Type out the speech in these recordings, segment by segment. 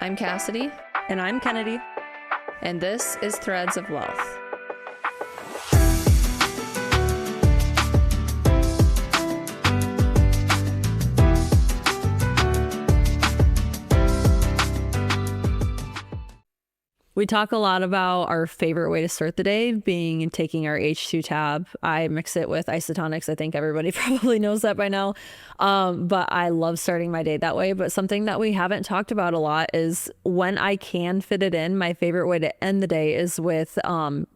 I'm Cassidy, And I'm Kennedy. and this is Threads of Wealth. We talk a lot about our favorite way to start the day being taking our H2 tab. I mix it with isotonics. I think everybody probably knows that by now. But I love starting my day that way. But something that we haven't talked about a lot is when I can fit it in, my favorite way to end the day is with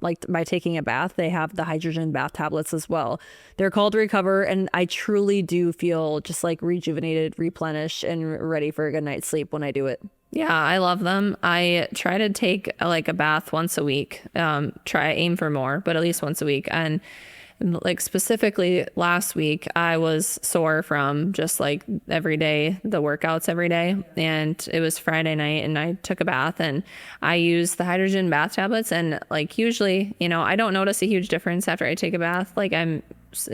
like by taking a bath. They have the hydrogen bath tablets as well. They're called Recover, and I truly do feel just like rejuvenated, replenished, and ready for a good night's sleep when I do it. Yeah, I love them. I try to take like a bath once a week. Aim for more, but at least once a week. And like specifically last week, I was sore from just like every day, the workouts every day. And it was Friday night and I took a bath and I used the hydrogen bath tablets. And like usually, I don't notice a huge difference after I take a bath. Like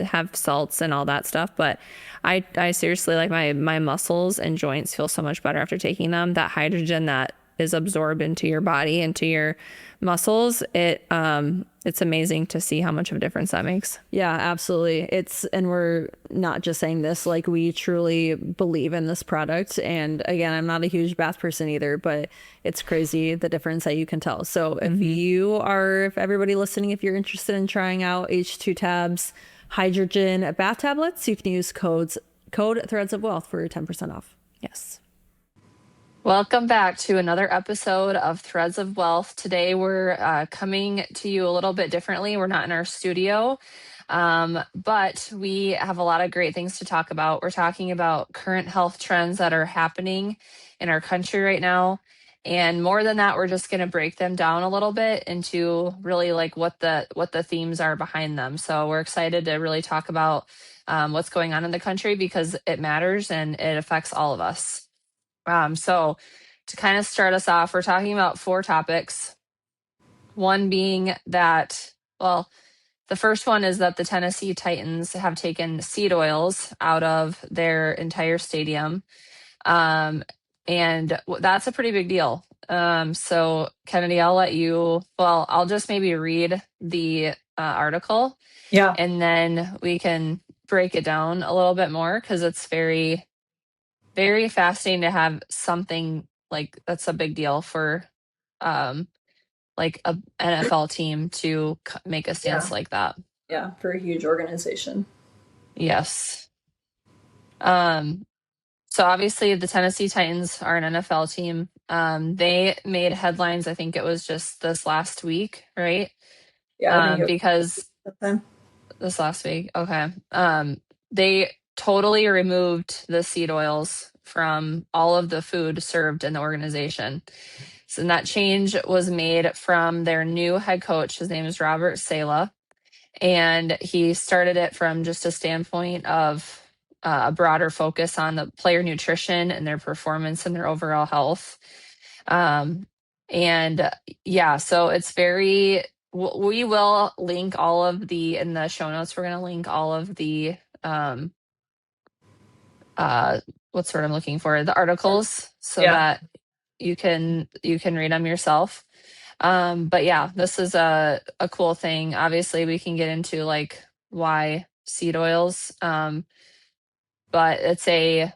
have salts and all that stuff, but I seriously, like, my muscles and joints feel so much better after taking them. That hydrogen that is absorbed into your body, into your muscles, it's amazing to see how much of a difference that makes. Yeah, absolutely. And we're not just saying this, like, we truly believe in this product. And again, I'm not a huge bath person either, but it's crazy the difference that you can tell. So if everybody listening, if you're interested in trying out H2 tabs, hydrogen bath tablets, you can use code Threads of Wealth for 10% off. Yes. Welcome back to another episode of Threads of Wealth. Today we're coming to you a little bit differently. We're not in our studio, but we have a lot of great things to talk about. We're talking about current health trends that are happening in our country right now. And more than that, we're just going to break them down a little bit into really like what the themes are behind them. So we're excited to really talk about what's going on in the country because it matters and it affects all of us. So to kind of start us off, we're talking about 4 topics. One being that, well, the first one is that the Tennessee Titans have taken seed oils out of their entire stadium. And that's a pretty big deal. So Kennedy, I'll just maybe read the article. Yeah. And then we can break it down a little bit more because it's very, very fascinating to have something like that's a big deal for like a NFL team to make a stance like that. Yeah, for a huge organization. Yes. So obviously the Tennessee Titans are an NFL team. They made headlines, I think it was just this last week, right? Yeah, because this last week. Okay. They totally removed the seed oils from all of the food served in the organization. So that change was made from their new head coach. His name is Robert Saleh. And he started it from just a standpoint of a broader focus on the player nutrition and their performance and their overall health. And yeah, so it's very, we will link all of in the show notes, we're going to link all of the, what's what I'm looking for, the articles so that you can read them yourself. But yeah, this is a cool thing. Obviously we can get into like why seed oils, but it's a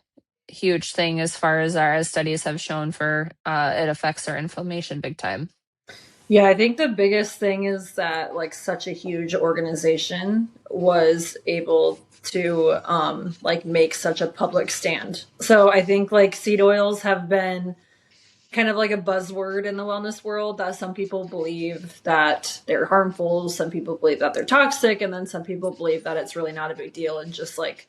huge thing as far as as studies have shown for it affects our inflammation big time. Yeah, I think the biggest thing is that like such a huge organization was able to like make such a public stand. So I think like seed oils have been kind of like a buzzword in the wellness world, that some people believe that they're harmful, some people believe that they're toxic, and then some people believe that it's really not a big deal and just like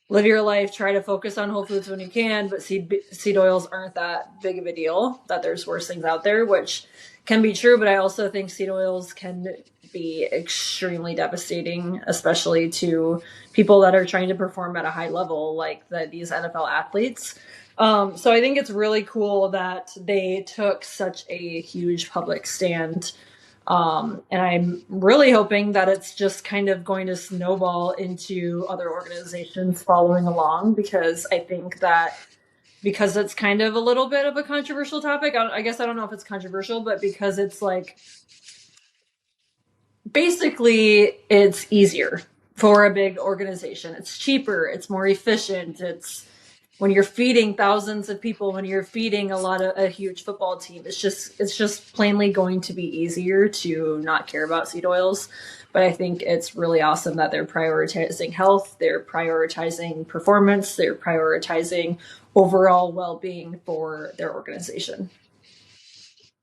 live your life, try to focus on whole foods when you can, but seed oils aren't that big of a deal, that there's worse things out there, which can be true, but I also think seed oils can be extremely devastating, especially to people that are trying to perform at a high level, like these NFL athletes. So I think it's really cool that they took such a huge public stand. And I'm really hoping that it's just kind of going to snowball into other organizations following along, because I think that because it's kind of a little bit of a controversial topic. I guess I don't know if it's controversial, but because it's like, basically it's easier for a big organization. It's cheaper, it's more efficient. It's when you're feeding thousands of people, when you're feeding a huge football team, it's just plainly going to be easier to not care about seed oils. But I think it's really awesome that they're prioritizing health, they're prioritizing performance, they're prioritizing overall well-being for their organization.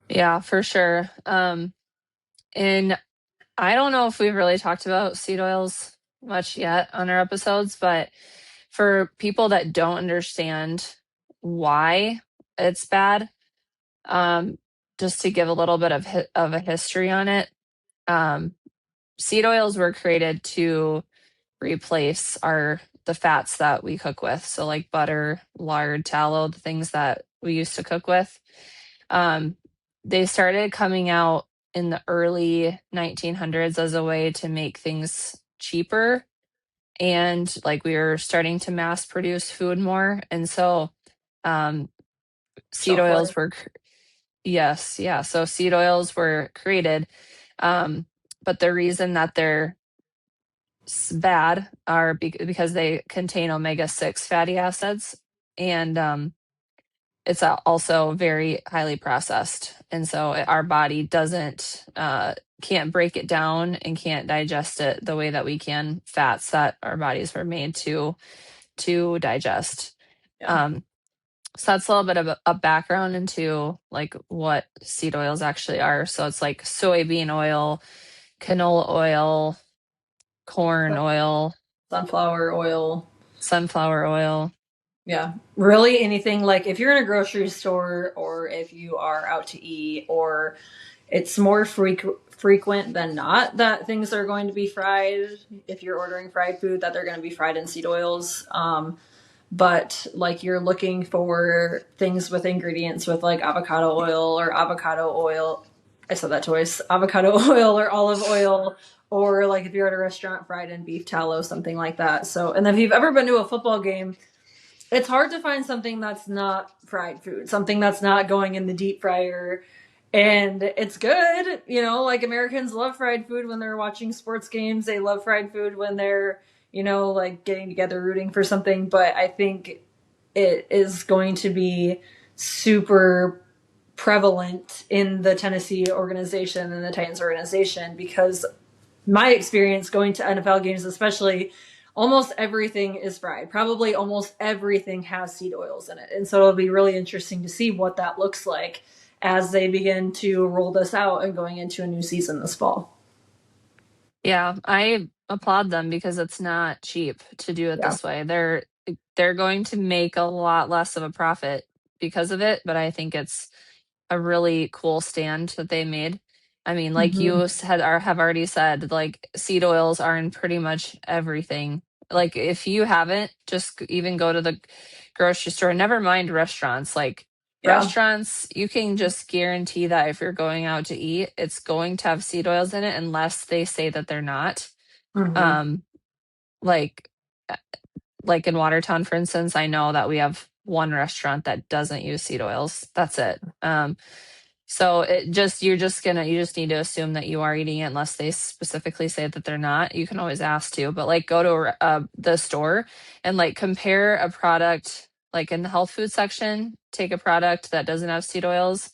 Yeah, for sure. And I don't know if we've really talked about seed oils much yet on our episodes, but for people that don't understand why it's bad, um, just to give a little bit of of a history on it, um, seed oils were created to replace the fats that we cook with. So like butter, lard, tallow, the things that we used to cook with. Um, they started coming out in the early 1900s as a way to make things cheaper, and like we were starting to mass produce food more, and so um, seed Shelf oils life. were yes, yeah, so seed oils were created, um, but the reason that they're bad are because they contain omega-6 fatty acids, and it's also very highly processed, and so our body doesn't can't break it down and can't digest it the way that we can fats that our bodies were made to digest. Yeah. um so that's a little bit of a background into like what seed oils actually are. So it's like soybean oil, canola oil, corn oil, Sunflower oil. sunflower oil. Yeah, really anything. Like if you're in a grocery store or if you are out to eat, or it's more frequent than not that things are going to be fried. If you're ordering fried food, that they're going to be fried in seed oils. But like you're looking for things with ingredients with like avocado oil or avocado oil. I said that twice. Avocado oil or olive oil, or like if you're at a restaurant, fried in beef tallow, something like that. So, and then if you've ever been to a football game, it's hard to find something that's not fried food, something that's not going in the deep fryer. And it's good, like Americans love fried food when they're watching sports games. They love fried food when they're, like getting together rooting for something. But I think it is going to be super prevalent in the Tennessee organization and the Titans organization, because my experience going to NFL games, especially, almost everything is fried. Probably almost everything has seed oils in it. And so it'll be really interesting to see what that looks like as they begin to roll this out and going into a new season this fall. Yeah, I applaud them because it's not cheap to do it Yeah. this way. They're going to make a lot less of a profit because of it, but I think it's a really cool stand that they made. I mean, like Mm-hmm. you said, or have already said, like seed oils are in pretty much everything. Like if you haven't, just even go to the grocery store. Never mind restaurants. Like Yeah. restaurants, you can just guarantee that if you're going out to eat, it's going to have seed oils in it unless they say that they're not. Mm-hmm. Um, like like in Watertown, for instance, I know that we have one restaurant that doesn't use seed oils. That's it. So you just need to assume that you are eating it unless they specifically say that they're not. You can always ask to, but like go to the store and like compare a product like in the health food section. Take a product that doesn't have seed oils,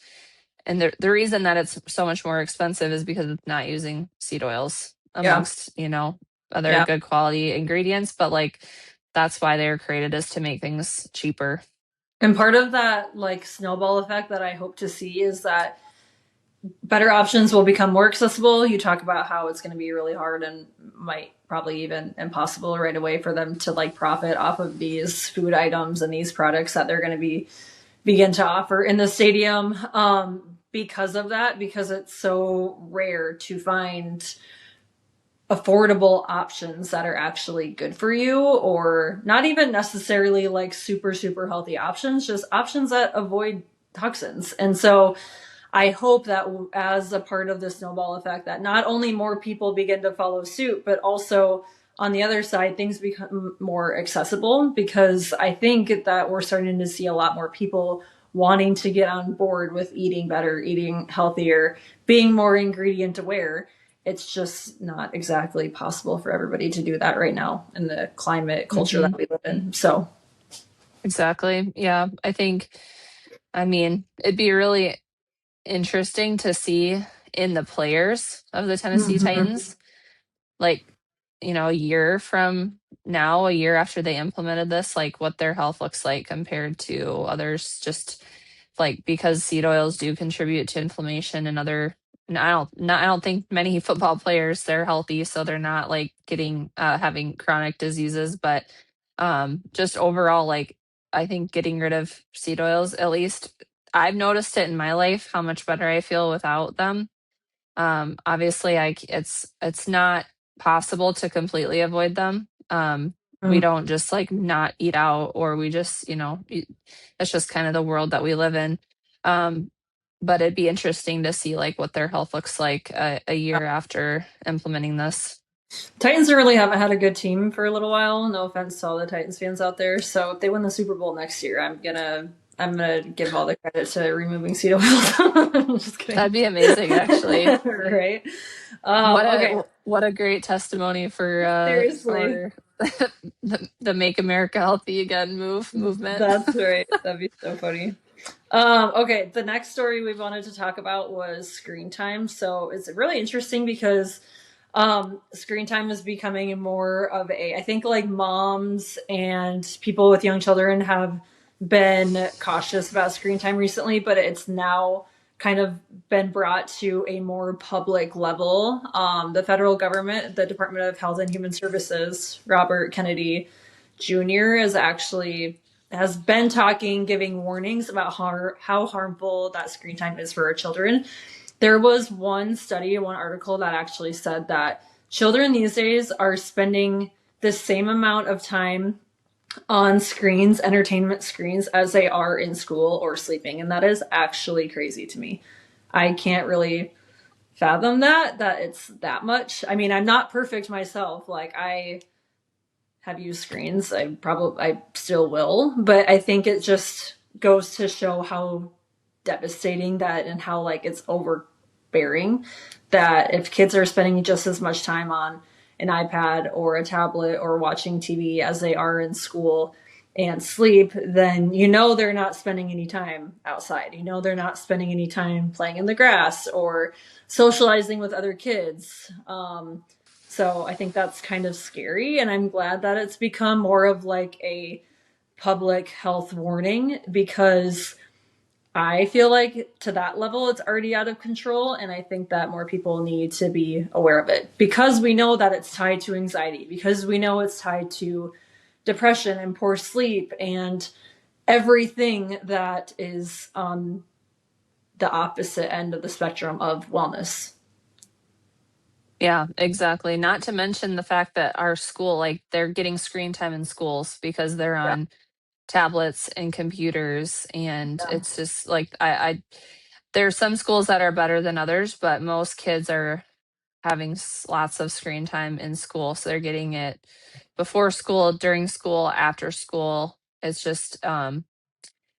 and the reason that it's so much more expensive is because it's not using seed oils Yeah. amongst other Yeah. good quality ingredients. But like that's why they were created, is to make things cheaper. And part of that like snowball effect that I hope to see is that better options will become more accessible. You talk about how it's going to be really hard and might probably even impossible right away for them to like profit off of these food items and these products that they're going to begin to offer in the stadium, because of that, because it's so rare to find affordable options that are actually good for you, or not even necessarily like super super healthy options, just options that avoid toxins. And so I hope that as a part of the snowball effect, that not only more people begin to follow suit, but also on the other side, things become more accessible because I think that we're starting to see a lot more people wanting to get on board with eating better, eating healthier, being more ingredient aware. It's just not exactly possible for everybody to do that right now in the climate culture Hmm. that we live in. So, Exactly. Yeah. I mean, it'd be really interesting to see in the players of the Tennessee mhm. Titans, like, a year from now, a year after they implemented this, like what their health looks like compared to others, just like because seed oils do contribute to inflammation and other. And I don't think many football players they're healthy, so they're not like getting having chronic diseases, but just overall, like I think getting rid of seed oils, at least I've noticed it in my life how much better I feel without them. Obviously, it's not possible to completely avoid them. We don't just like not eat out, or we just that's just kind of the world that we live in. Um, but it'd be interesting to see like what their health looks like a year after implementing this. Titans really haven't had a good team for a little while. No offense to all the Titans fans out there. So if they win the Super Bowl next year, I'm gonna give all the credit to removing seed oils. Just That'd kidding. be amazing, actually. Right. What Okay. what a great testimony Seriously. for the Make America Healthy Again movement. That's right. That'd be so funny. Okay, the next story we wanted to talk about was screen time. So it's really interesting because screen time is becoming more of I think like moms and people with young children have been cautious about screen time recently, but it's now kind of been brought to a more public level. The federal government, the Department of Health and Human Services, Robert Kennedy Jr. has been talking, giving warnings about how harmful that screen time is for our children. There was one study, one article that actually said that children these days are spending the same amount of time on screens, entertainment screens, as they are in school or sleeping. And that is actually crazy to me. I can't really fathom that it's that much. I mean, I'm not perfect myself. Like I have used screens. I still will, but I think it just goes to show how devastating that and how like it's overbearing that if kids are spending just as much time on an iPad or a tablet or watching TV as they are in school and sleep, then they're not spending any time outside. They're not spending any time playing in the grass or socializing with other kids. So I think that's kind of scary, and I'm glad that it's become more of like a public health warning because I feel like to that level it's already out of control, and I think that more people need to be aware of it because we know that it's tied to anxiety, because we know it's tied to depression and poor sleep and everything that is on the opposite end of the spectrum of wellness. Yeah, exactly. Not to mention the fact that our school, like they're getting screen time in schools because they're Yeah. on tablets and computers, and Yeah. it's just like I there's some schools that are better than others, but most kids are having lots of screen time in school, so they're getting it before school, during school, after school. It's just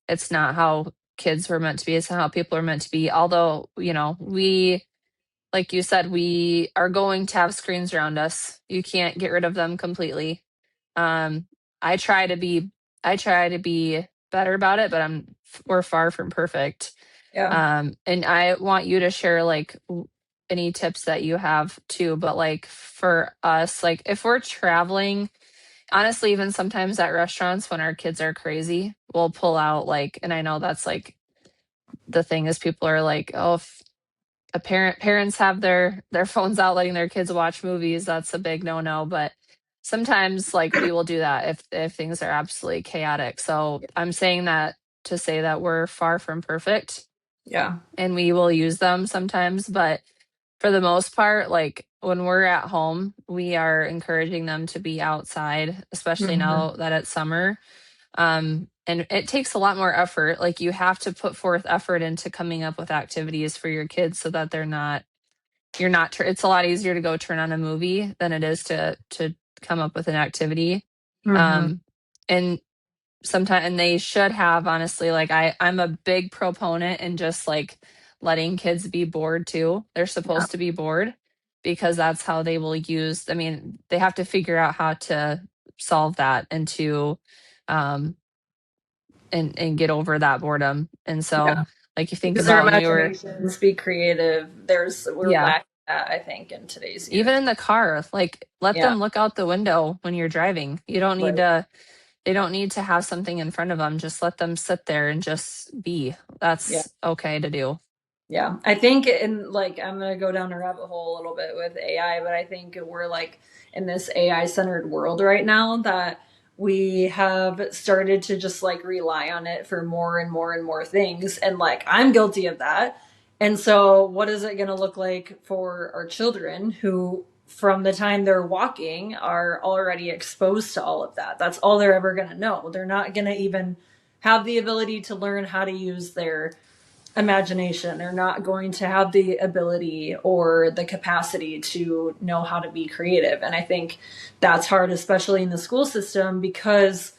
it's not how kids were meant to be. It's not how people are meant to be. Although, we like you said, we are going to have screens around us. You can't get rid of them completely. Um, I try to be I try to be better about it, but we're far from perfect. Yeah. And I want you to share like any tips that you have too. But like for us, like if we're traveling, honestly, even sometimes at restaurants when our kids are crazy, we'll pull out like, and I know that's like the thing is people are like, oh, if parents have their phones out letting their kids watch movies, that's a big no-no. But sometimes like we will do that if things are absolutely chaotic. So I'm saying that to say that we're far from perfect Yeah. and we will use them sometimes, but for the most part, like when we're at home, we are encouraging them to be outside, especially Mhm. now that it's summer. And it takes a lot more effort. Like you have to put forth effort into coming up with activities for your kids so that you're not, it's a lot easier to go turn on a movie than it is to come up with an activity. Mm-hmm. And sometimes, and they should have, honestly, like I'm a big proponent in just like letting kids be bored too. They're Yeah. supposed to be bored because that's how they will use, I mean, they have to figure out how to solve that and to um and get over that boredom. And so Yeah. like you think Use their about when we were, imaginations, be creative. We're yeah, lacking that, I think, in today's even youth. in the car, like let Yeah. them look out the window when you're driving. You don't need Right. to, they don't need to have something in front of them. Just let them sit there and just be. Yeah. That's okay to do. Yeah, I think in like I'm gonna go down a rabbit hole a little bit with AI, but I think we're like in this AI centered world right now that we have started to just like rely on it for more and more and more things. And like I'm guilty of that. And so what is it gonna look like for our children who from the time they're walking are already exposed to all of that? That's all they're ever gonna know. They're not gonna even have the ability to learn how to use their imagination. They're not going to have the ability or the capacity to know how to be creative. And I think that's hard, especially in the school system, because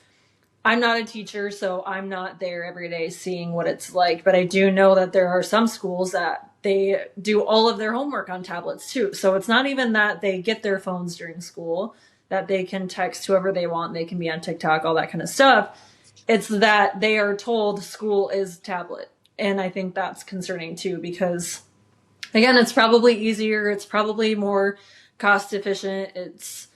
I'm not a teacher, so I'm not there every day seeing what it's like. But I do know that there are some schools that they do all of their homework on tablets too. So it's not even that they get their phones during school, that they can text whoever they want, they can be on TikTok, all that kind of stuff. It's that they are told school is tablet. And I think that's concerning too, because again, it's probably easier, it's probably more cost efficient. It's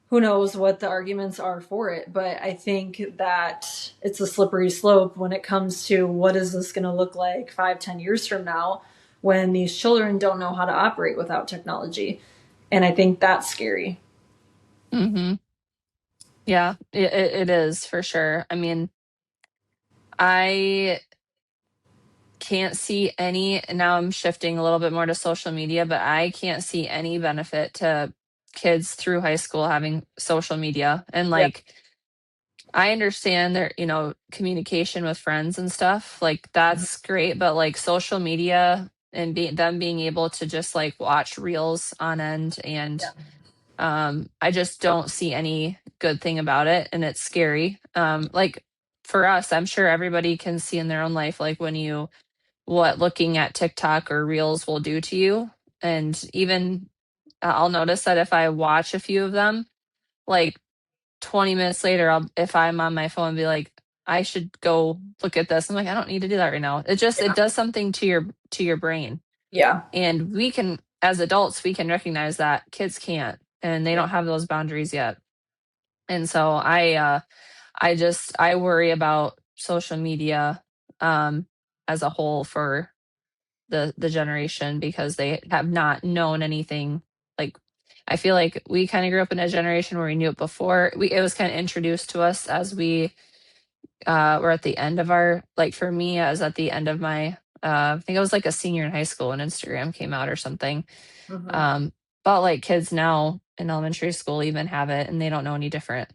who knows what the arguments are for it, but I think that it's a slippery slope when it comes to what is this going to look like 5, 10 years from now when these children don't know how to operate without technology. And I think that's scary. Hmm. Yeah, it is for sure. I mean, I can't see any, now I'm shifting a little bit more to social media, but I can't see any benefit to kids through high school having social media. And Yeah. like, I understand their, communication with friends and stuff. Like that's great, but like social media and them being able to just like watch reels on end and Yeah. I just don't see any good thing about it and it's scary. Like for us, I'm sure everybody can see in their own life like when you what looking at TikTok or reels will do to you. And even I'll notice that if I watch a few of them, like 20 minutes later, if I'm on my phone, be like, I should go look at this. I'm like, I don't need to do that right now. It does something to your brain. Yeah. And we can, as adults, we can recognize that kids can't, and they Yeah. don't have those boundaries yet. And so I worry about social media as a whole for the generation because they have not known anything like I feel like we kind of grew up in a generation where we knew it before. It was kind of introduced to us as we were at the end of our like for me, I was at the end of my I think I was like a senior in high school when Instagram came out or something. Hmm. Um, but like kids now in elementary school even have it and they don't know any different.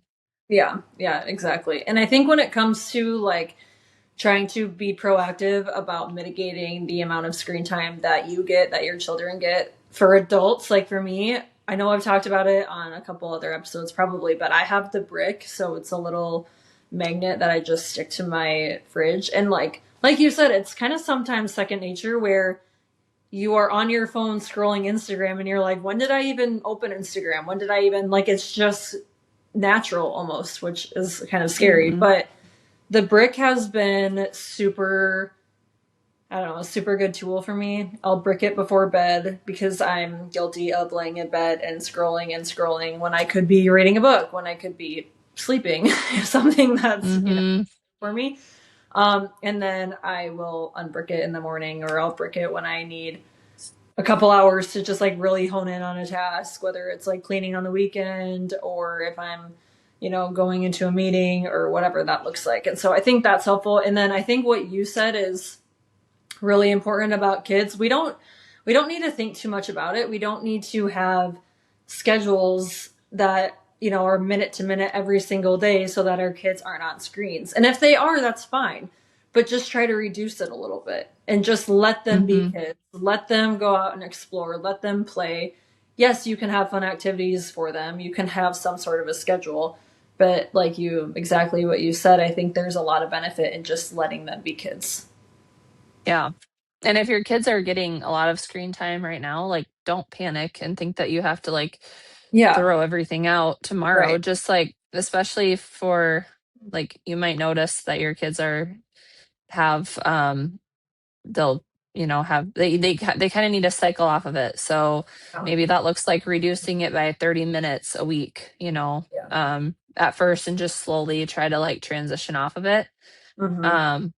Yeah. Yeah, exactly. And I think when it comes to like trying to be proactive about mitigating the amount of screen time that you get, that your children get. For adults, like for me, I know I've talked about it on a couple other episodes probably, but I have the brick, so it's a little magnet that I just stick to my fridge. And like you said, it's kind of sometimes second nature where you are on your phone scrolling Instagram and you're like, when did I even open Instagram? When did I even like it's just natural almost, which is kind of scary. Hmm. But the brick has been super, I don't know, a super good tool for me. I'll brick it before bed because I'm guilty of laying in bed and scrolling when I could be reading a book, when I could be sleeping, something that's, Hmm. for me. And then I will unbrick it in the morning or I'll brick it when I need a couple hours to just like really hone in on a task, whether it's like cleaning on the weekend or if I'm, going into a meeting or whatever that looks like. And so I think that's helpful. And then I think what you said is really important about kids. We don't need to think too much about it. We don't need to have schedules that, are minute to minute every single day so that our kids aren't on screens. And if they are, that's fine. But just try to reduce it a little bit and just let them be Hmm. kids. Let them go out and explore. Let them play yes, you can have fun activities for them. You can have some sort of a schedule, but like you, exactly what you said, I think there's a lot of benefit in just letting them be kids. Yeah. And if your kids are getting a lot of screen time right now, like don't panic and think that you have to like Yeah, throw everything out tomorrow. right. Just like, especially for like, you might notice that your kids are have they'll have they kind of need to cycle off of it. So Yeah. maybe that looks like reducing it by 30 minutes a week, Yeah. at first, and just slowly try to like transition off of it. Mm-hmm. Um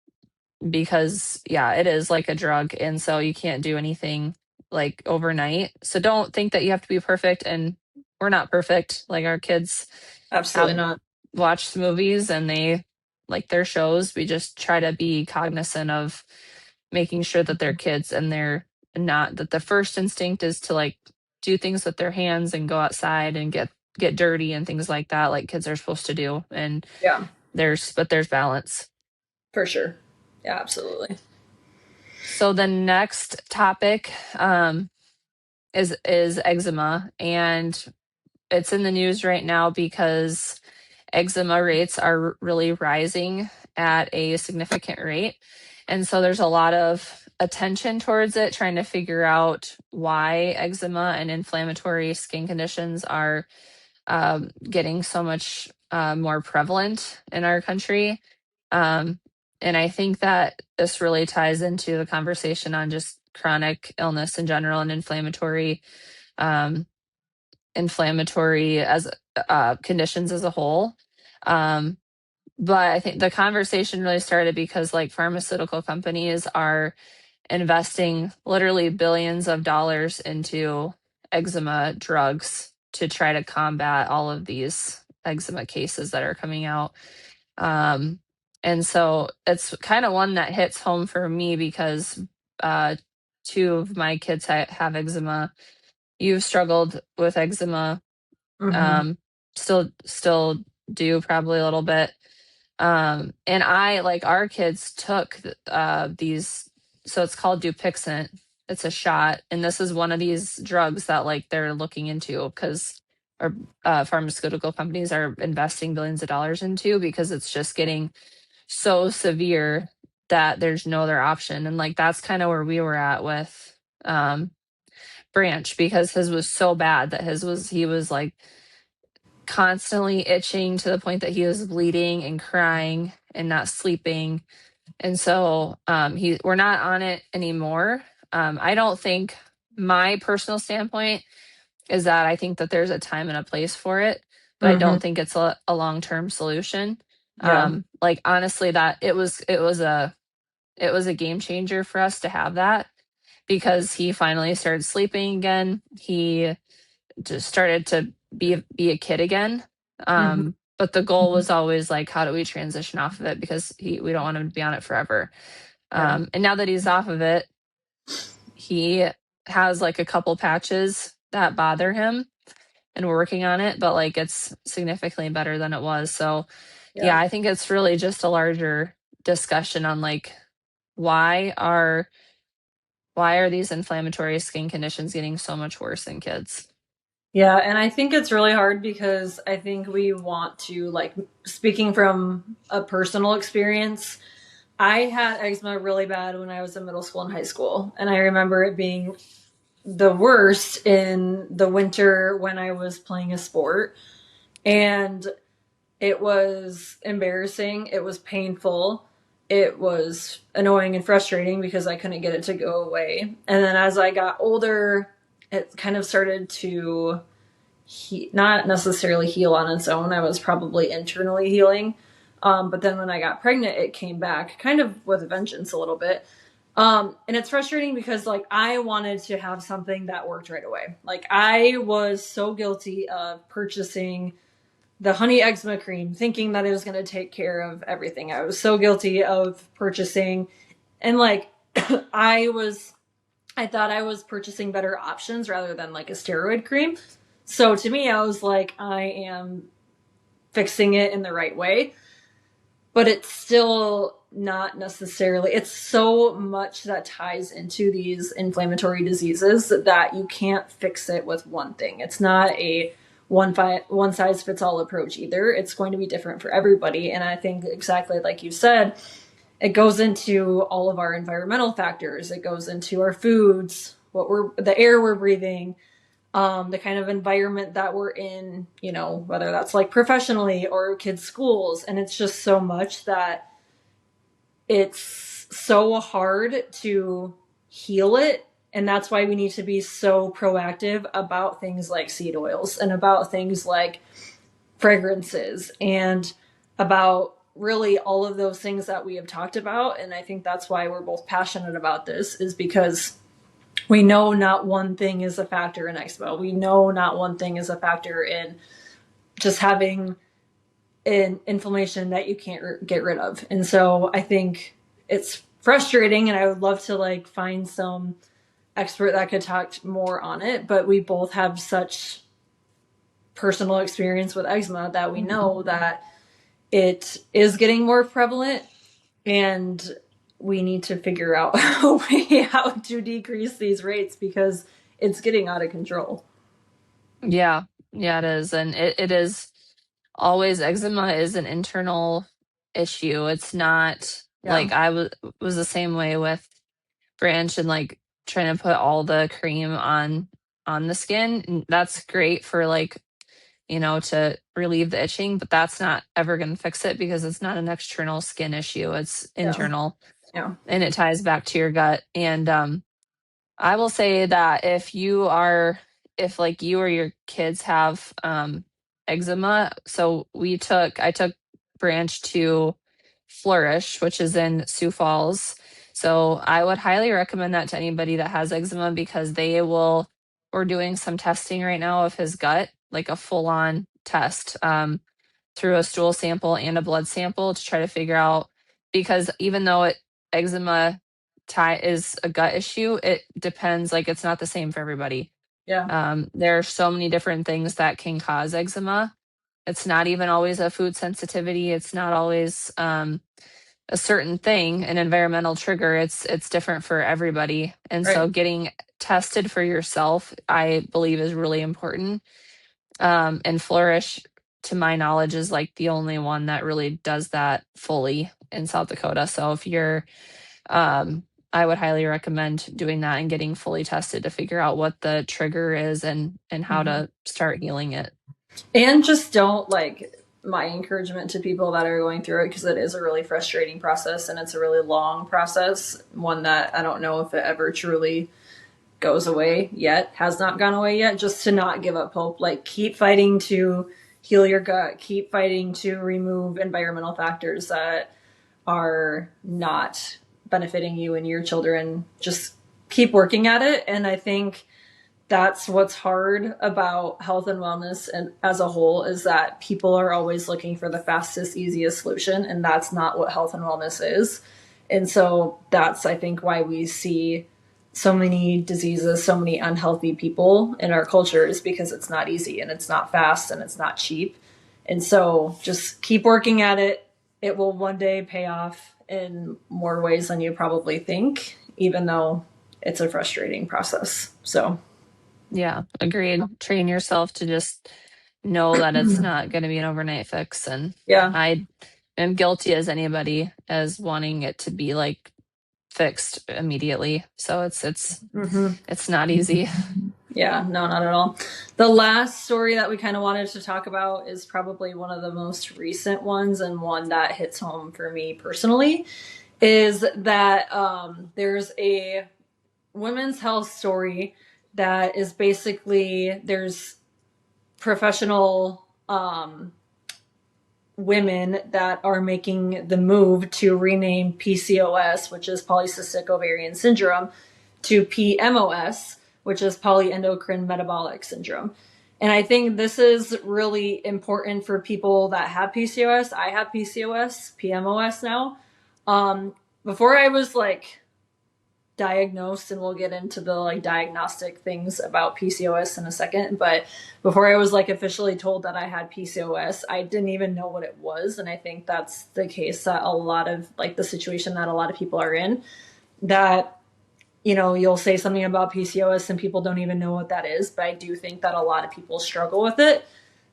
because yeah, it is like a drug, and so you can't do anything like overnight. So don't think that you have to be perfect, and we're not perfect. Like our kids Absolutely have not. watched movies and they like their shows. We just try to be cognizant of making sure that they're kids and they're not, that the first instinct is to like do things with their hands and go outside and get dirty and things like that, like kids are supposed to do. And Yeah, there's balance. for sure. Yeah, absolutely. So the next topic is eczema, and it's in the news right now because eczema rates are really rising at a significant rate. And so there's a lot of attention towards it, trying to figure out why eczema and inflammatory skin conditions are getting so much more prevalent in our country. Um, and I think that this really ties into the conversation on just chronic illness in general and um, inflammatory as conditions as a whole. Um, but I think the conversation really started because like pharmaceutical companies are investing literally billions of dollars into eczema drugs to try to combat all of these eczema cases that are coming out. Um, and so it's kind of one that hits home for me because uh, two of my kids have eczema. You've struggled with eczema, Mm-hmm. um, still do probably a little bit. And I like our kids took these, so it's called Dupixent. It's a shot, and this is one of these drugs that like they're looking into because our pharmaceutical companies are investing billions of dollars into, because it's just getting so severe that there's no other option. And like that's kind of where we were at with um Branch, because his was so bad that he was like constantly itching to the point that he was bleeding and crying and not sleeping. And so we're not on it anymore. I don't think, my personal standpoint is that I think that there's a time and a place for it, but I Mm-hmm. don't think it's a long-term solution. Yeah. Like honestly, that it was a game changer for us to have that, because he finally started sleeping again. He just started to be a kid again. Mm-hmm. But the goal was always like, how do we transition off of it? Because we don't want him to be on it forever. Yeah. And now that he's off of it, he has like a couple patches that bother him, and we're working on it, but like it's significantly better than it was. So Yeah. yeah, I think it's really just a larger discussion on like why are why are these inflammatory skin conditions getting so much worse in kids? Yeah, and I think it's really hard because I think we want to, like, speaking from a personal experience, I had eczema really bad when I was in middle school and high school. And I remember it being the worst in the winter when I was playing a sport. And it was embarrassing. It was painful. It was annoying and frustrating because I couldn't get it to go away. And then as I got older, it kind of started to not necessarily heal on its own. I was probably internally healing. But then when I got pregnant, it came back kind of with a vengeance a little bit. And it's frustrating because like I wanted to have something that worked right away. Like I was so guilty of purchasing the honey eczema cream, thinking that it was going to take care of everything. I was so guilty of purchasing, and like I was, I thought I was purchasing better options rather than like a steroid cream. So to me, I was like, I am fixing it in the right way. but it's still not necessarily, it's so much that ties into these inflammatory diseases that you can't fix it with one thing. It's not a one size fits all approach either. It's going to be different for everybody. And I think exactly like you said, it goes into all of our environmental factors. It goes into our foods, the air we're breathing, the kind of environment that we're in, you know, whether that's like professionally or kids' schools. And it's just so much that it's so hard to heal it. And that's why we need to be so proactive about things like seed oils and about things like fragrances and about really all of those things that we have talked about. And I think that's why we're both passionate about this, is because we know not one thing is a factor in eczema. We know not one thing is a factor in just having an inflammation that you can't get rid of. And so I think it's frustrating, and I would love to like find some expert that could talk more on it, but we both have such personal experience with eczema that we know that it is getting more prevalent, and we need to figure out a way how to decrease these rates because it's getting out of control. Yeah, yeah, it is. And it is always, eczema is an internal issue. It's not Yeah. like was the same way with Branch and like trying to put all the cream on the skin. And that's great for like, you know, to relieve the itching, but that's not ever going to fix it because it's not an external skin issue. It's Yeah. internal, Yeah. and it ties back to your gut. And I will say that if like you or your kids have eczema, so I took Branch to Flourish, which is in Sioux Falls. So I would highly recommend that to anybody that has eczema, because we're doing some testing right now of his gut, like a full on test, through a stool sample and a blood sample to try to figure out, because even though eczema is a gut issue, it depends, like it's not the same for everybody. Yeah. There are so many different things that can cause eczema. It's not even always a food sensitivity. It's not always a certain thing, an environmental trigger. It's different for everybody. And so Right. getting tested for yourself, I believe, is really important. And Flourish, to my knowledge, is like the only one that really does that fully in South Dakota. So if you're, I would highly recommend doing that and getting fully tested to figure out what the trigger is and how to start healing it. And just don't like, my encouragement to people that are going through it, because it is a really frustrating process and it's a really long process, one that I don't know if it ever truly goes away yet, has not gone away yet, just to not give up hope. Like, keep fighting to heal your gut, keep fighting to remove environmental factors that are not benefiting you and your children. Just keep working at it. And I think that's what's hard about health and wellness and as a whole, is that people are always looking for the fastest, easiest solution, and that's not what health and wellness is. And so that's, I think, why we see so many diseases, so many unhealthy people in our culture, is because it's not easy and it's not fast and it's not cheap. And so just keep working at it. It will one day pay off in more ways than you probably think, even though it's a frustrating process. So Yeah, agreed. Train yourself to just know that it's not going to be an overnight fix. And yeah. I am guilty as anybody as wanting it to be like fixed immediately. So it's not easy. Yeah, no, not at all. The last story that we kind of wanted to talk about is probably one of the most recent ones, and one that hits home for me personally, is that there's a women's health story that is basically, there's professional women that are making the move to rename PCOS, which is polycystic ovarian syndrome, to PMOS, which is polyendocrine metabolic syndrome. And I think this is really important for people that have PCOS. I have PCOS, PMOS now. Before I was like diagnosed, and we'll get into the like diagnostic things about PCOS in a second. But before I was like officially told that I had PCOS, I didn't even know what it was. And I think that's the case that a lot of like the situation that a lot of people are in, that you'll say something about PCOS and people don't even know what that is. But I do think that a lot of people struggle with it.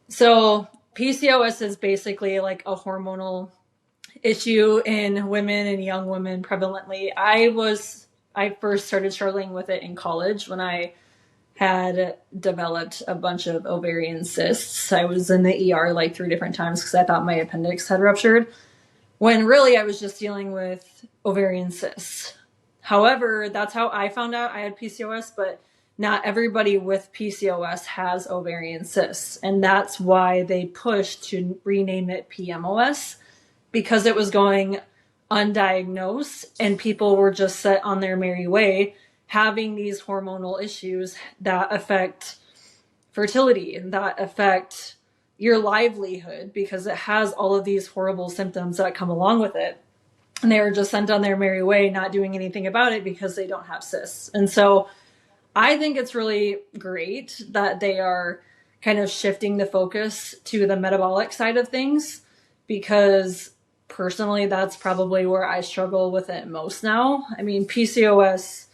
So PCOS is basically like a hormonal issue in women and young women prevalently. I first started struggling with it in college when I had developed a bunch of ovarian cysts. I was in the ER like 3 different times because I thought my appendix had ruptured, when really I was just dealing with ovarian cysts. However, that's how I found out I had PCOS, but not everybody with PCOS has ovarian cysts. And that's why they pushed to rename it PMOS, because it was going undiagnosed and people were just set on their merry way having these hormonal issues that affect fertility and that affect your livelihood, because it has all of these horrible symptoms that come along with it. And they were just sent on their merry way, not doing anything about it because they don't have cysts. And so I think it's really great that they are kind of shifting the focus to the metabolic side of things, because personally, that's probably where I struggle with it most now. I mean, PCOS,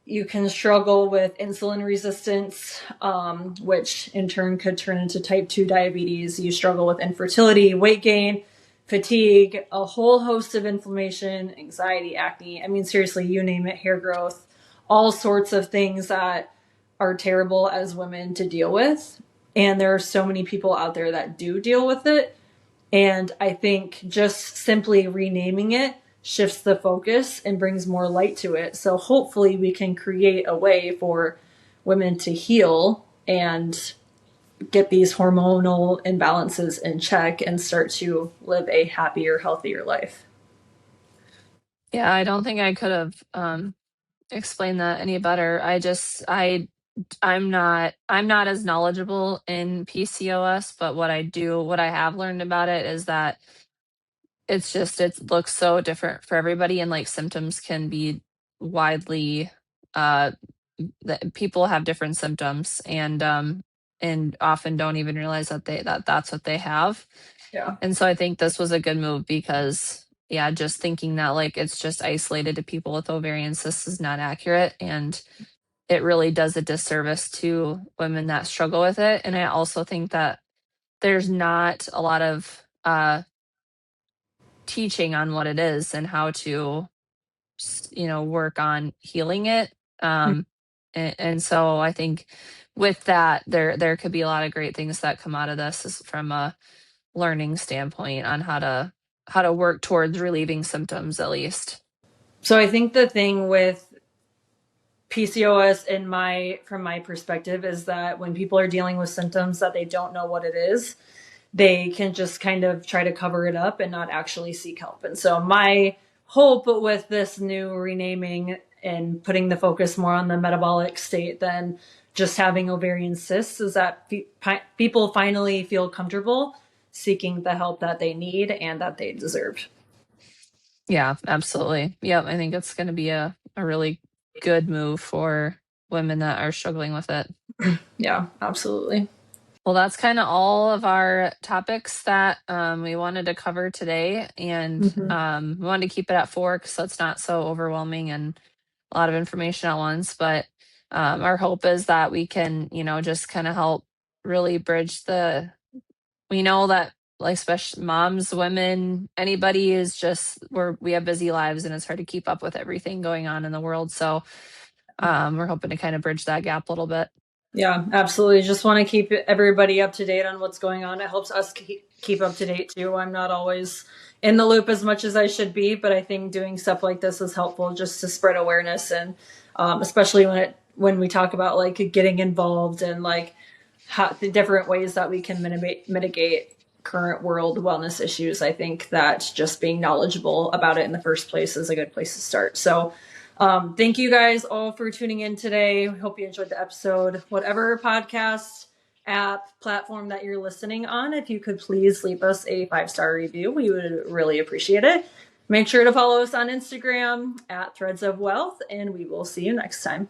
you can struggle with insulin resistance, which in turn could turn into type 2 diabetes. You struggle with infertility, weight gain, fatigue, a whole host of inflammation, anxiety, acne. I mean, seriously, you name it, hair growth, all sorts of things that are terrible as women to deal with. And there are so many people out there that do deal with it. And I think just simply renaming it shifts the focus and brings more light to it. So hopefully we can create a way for women to heal and get these hormonal imbalances in check and start to live a happier, healthier life. Yeah, I don't think I could have explained that any better. I'm not as knowledgeable in PCOS, but what I have learned about it is that it looks so different for everybody, and like symptoms can be widely uh that people have different symptoms, and often don't even realize that's what they have. Yeah. And so I think this was a good move, because yeah, just thinking that like it's just isolated to people with ovarian cysts is not accurate, and it really does a disservice to women that struggle with it. And I also think that there's not a lot of teaching on what it is and how to work on healing it. And so I think with that, there could be a lot of great things that come out of this from a learning standpoint on how to work towards relieving symptoms, at least. So I think the thing with PCOS from my perspective is that when people are dealing with symptoms that they don't know what it is, they can just kind of try to cover it up and not actually seek help. And so my hope with this new renaming and putting the focus more on the metabolic state than just having ovarian cysts is that people finally feel comfortable seeking the help that they need and that they deserve. Yeah, absolutely. Yep, I think it's going to be a really good move for women that are struggling with it. Yeah, absolutely. Well, that's kind of all of our topics that we wanted to cover today. And we wanted to keep it at 4 so it's not so overwhelming and a lot of information at once. But our hope is that we can, just kind of help really bridge we know that, like, especially moms, women, anybody is just, we have busy lives and it's hard to keep up with everything going on in the world. So we're hoping to kind of bridge that gap a little bit. Yeah, absolutely. Just want to keep everybody up to date on what's going on. It helps us keep up to date too. I'm not always in the loop as much as I should be, but I think doing stuff like this is helpful just to spread awareness, and especially when we talk about like getting involved and like the different ways that we can mitigate current world wellness issues. I think that just being knowledgeable about it in the first place is a good place to start. So thank you guys all for tuning in today. We hope you enjoyed the episode. Whatever podcast app platform that you're listening on, if you could please leave us a 5-star review, we would really appreciate it. Make sure to follow us on Instagram at Threads of Wealth, and we will see you next time.